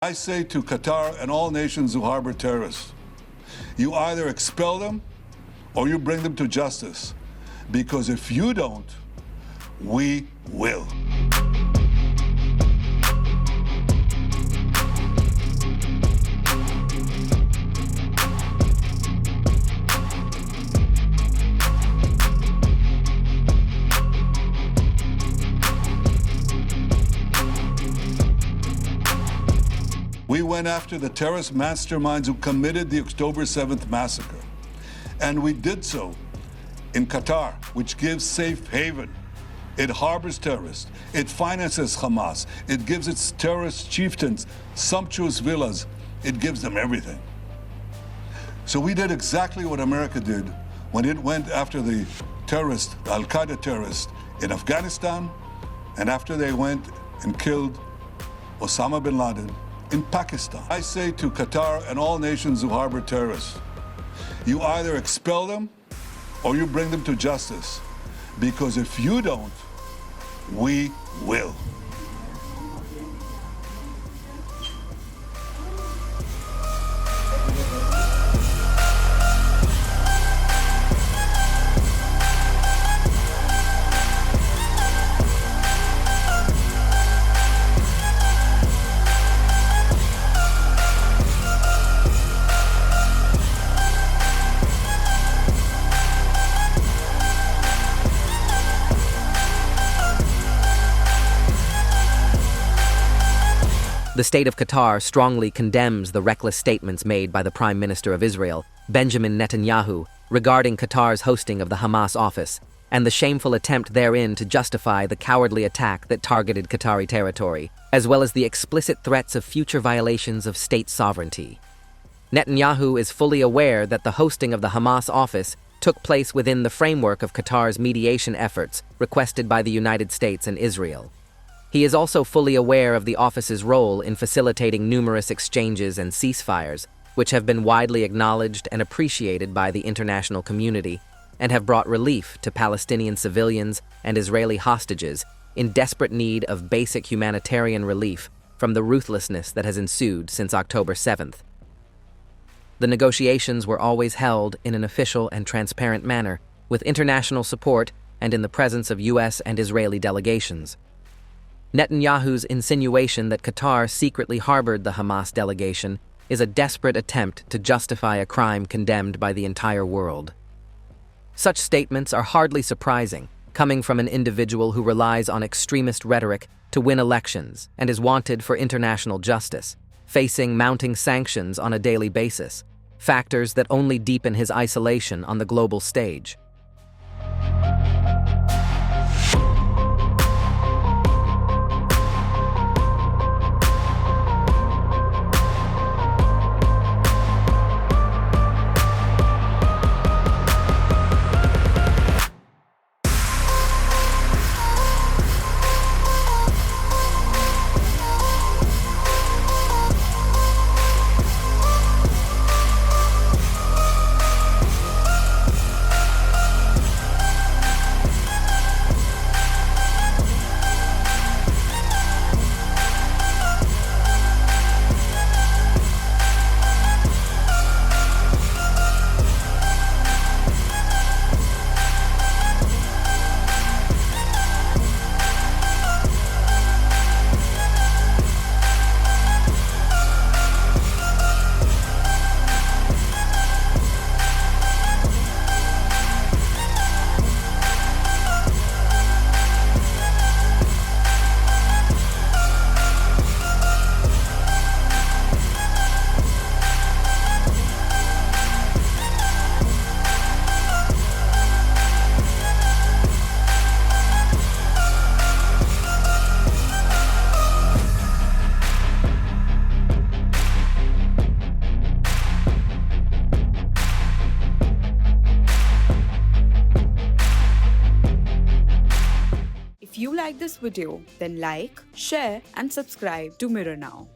I say to Qatar and all nations who harbor terrorists, you either expel them or you bring them to justice. Because if you don't, we will. We went after the terrorist masterminds who committed the October 7th massacre. And we did so in Qatar, which gives safe haven. It harbors terrorists. It finances Hamas. It gives its terrorist chieftains sumptuous villas. It gives them everything. So we did exactly what America did when it went after the terrorists, the Al-Qaeda terrorists in Afghanistan, and after they went and killed Osama bin Laden in Pakistan. I say to Qatar and all nations who harbor terrorists, you either expel them or you bring them to justice. Because if you don't, we will. The state of Qatar strongly condemns the reckless statements made by the Prime Minister of Israel, Benjamin Netanyahu, regarding Qatar's hosting of the Hamas office, and the shameful attempt therein to justify the cowardly attack that targeted Qatari territory, as well as the explicit threats of future violations of state sovereignty. Netanyahu is fully aware that the hosting of the Hamas office took place within the framework of Qatar's mediation efforts requested by the United States and Israel. He is also fully aware of the office's role in facilitating numerous exchanges and ceasefires, which have been widely acknowledged and appreciated by the international community, and have brought relief to Palestinian civilians and Israeli hostages in desperate need of basic humanitarian relief from the ruthlessness that has ensued since October 7th. The negotiations were always held in an official and transparent manner, with international support and in the presence of U.S. and Israeli delegations. Netanyahu's insinuation that Qatar secretly harbored the Hamas delegation is a desperate attempt to justify a crime condemned by the entire world. Such statements are hardly surprising, coming from an individual who relies on extremist rhetoric to win elections and is wanted for international justice, facing mounting sanctions on a daily basis, factors that only deepen his isolation on the global stage. If you like this video, then like, share and subscribe to Mirror Now.